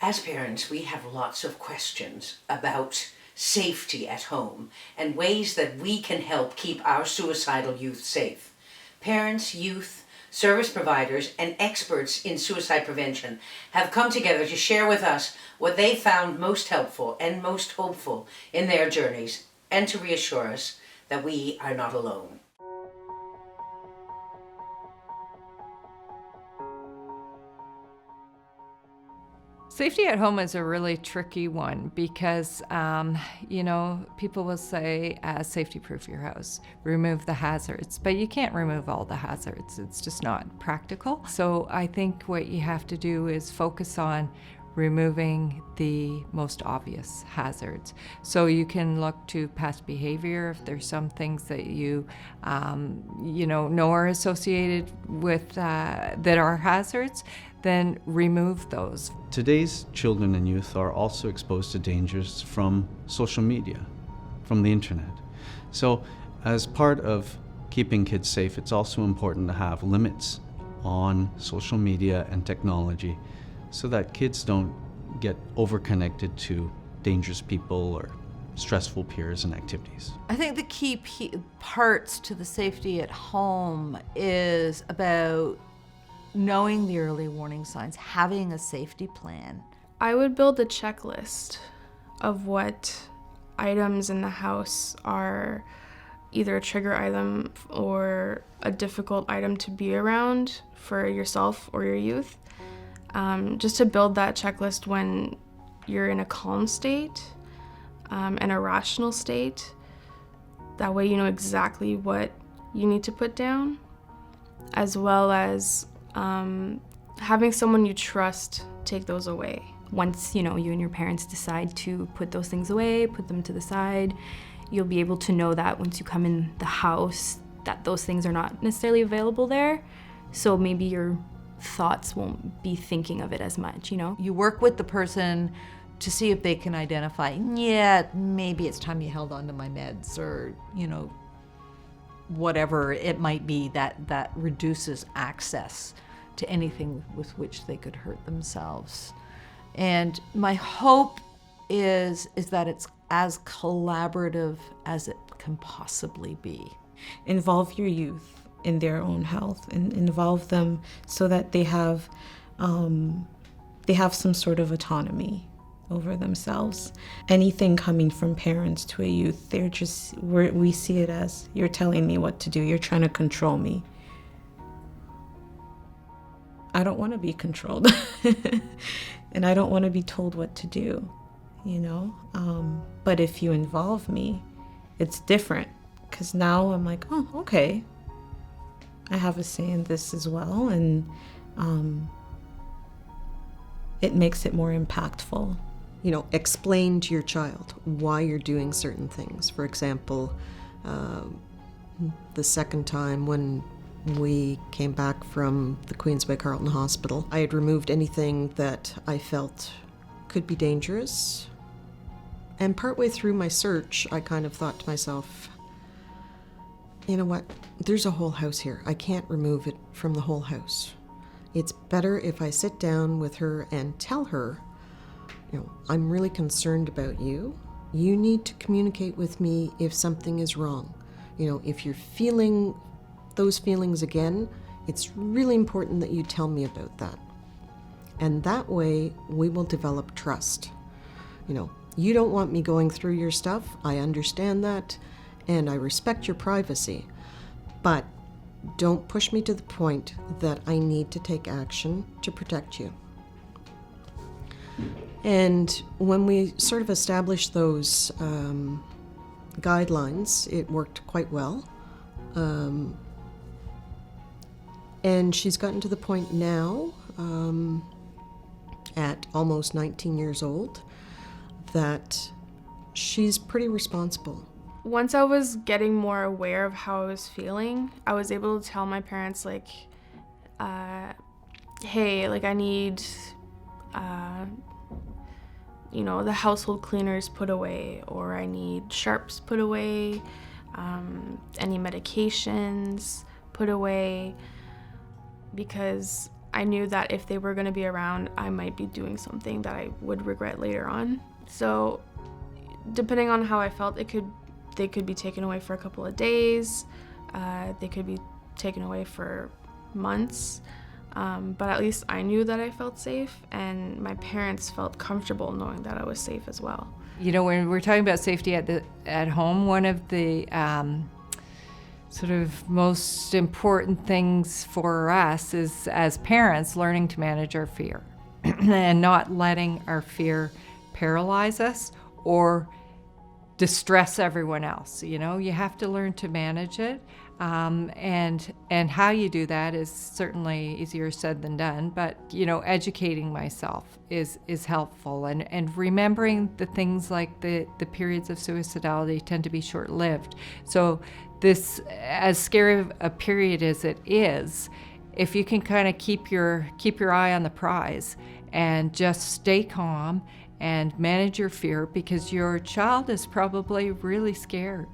As parents, we have lots of questions about safety at home and ways that we can help keep our suicidal youth safe. Parents, youth, service providers, and experts in suicide prevention have come together to share with us what they found most helpful and most hopeful in their journeys, and to reassure us that we are not alone. Safety at home is a really tricky one because, people will say, safety-proof your house, remove the hazards, but you can't remove all the hazards. It's just not practical. So I think what you have to do is focus on removing the most obvious hazards. So you can look to past behavior. If there's some things that you know are associated with that are hazards, then remove those. Today's children and youth are also exposed to dangers from social media, from the internet. So as part of keeping kids safe, it's also important to have limits on social media and technology so that kids don't get over-connected to dangerous people or stressful peers and activities. I think the key parts to the safety at home is about knowing the early warning signs, having a safety plan. I would build a checklist of what items in the house are either a trigger item or a difficult item to be around for yourself or your youth. Just to build that checklist when you're in a calm state and a rational state. That way you know exactly what you need to put down, as well as having someone you trust take those away. Once, you and your parents decide to put those things away, put them to the side, you'll be able to know that once you come in the house that those things are not necessarily available there. So maybe your thoughts won't be thinking of it as much, You work with the person to see if they can identify, maybe it's time you held on to my meds, or, whatever it might be that reduces access to anything with which they could hurt themselves. And my hope is that it's as collaborative as it can possibly be. Involve your youth in their own health and involve them so that they have some sort of autonomy over themselves. Anything coming from parents to a youth, we see it as, you're telling me what to do, you're trying to control me. I don't want to be controlled. And I don't want to be told what to do, But if you involve me, it's different, because now I'm like, oh, okay, I have a say in this as well, and it makes it more impactful. Explain to your child why you're doing certain things. For example, the second time when we came back from the Queensway Carleton Hospital, I had removed anything that I felt could be dangerous. And partway through my search, I kind of thought to myself, you know what? There's a whole house here. I can't remove it from the whole house. It's better if I sit down with her and tell her, I'm really concerned about you. You need to communicate with me if something is wrong. If you're feeling those feelings again, it's really important that you tell me about that. And that way we will develop trust. You don't want me going through your stuff. I understand that, and I respect your privacy. But don't push me to the point that I need to take action to protect you. And when we sort of established those guidelines, it worked quite well. And she's gotten to the point now, at almost 19 years old, that she's pretty responsible. Once I was getting more aware of how I was feeling, I was able to tell my parents, hey, I need, the household cleaners put away, or I need sharps put away, any medications put away, because I knew that if they were going to be around, I might be doing something that I would regret later on. So depending on how I felt, they could be taken away for a couple of days, they could be taken away for months, but at least I knew that I felt safe, and my parents felt comfortable knowing that I was safe as well. You know, when we're talking about safety at home, one of the sort of most important things for us is, as parents, learning to manage our fear and not letting our fear paralyze us or distress everyone else. You know, you have to learn to manage it, and how you do that is certainly easier said than done. But you know, educating myself is helpful, and remembering the things like the periods of suicidality tend to be short-lived. So this, as scary a period as it is, if you can kind of keep your eye on the prize and just stay calm and manage your fear, because your child is probably really scared.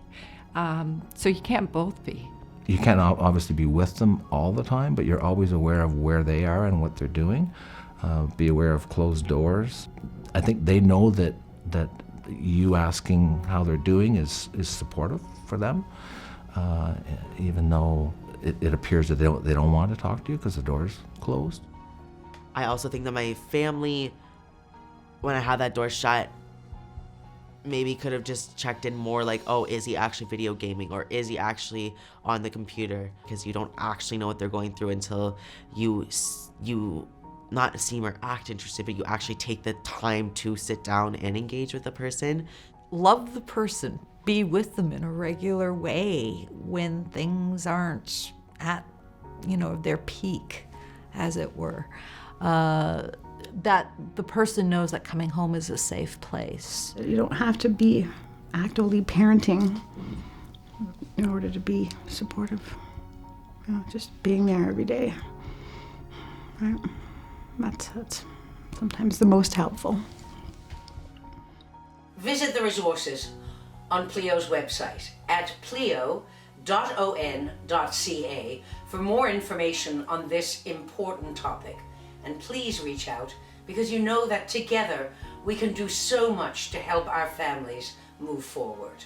So you can't both be. You can't obviously be with them all the time, but you're always aware of where they are and what they're doing. Be aware of closed doors. I think they know that you asking how they're doing is supportive for them, even though it appears that they don't want to talk to you because the door's closed. I also think that my family, when I had that door shut, maybe could have just checked in more, like, oh, is he actually video gaming, or is he actually on the computer? Because you don't actually know what they're going through until you not seem or act interested, but you actually take the time to sit down and engage with the person. Love the person. Be with them in a regular way when things aren't at, their peak, as it were. That the person knows that coming home is a safe place. You don't have to be actively parenting in order to be supportive. Just being there every day. Right? That's sometimes the most helpful. Visit the resources on Plio's website at plio.on.ca for more information on this important topic. And please reach out, because you know that together we can do so much to help our families move forward.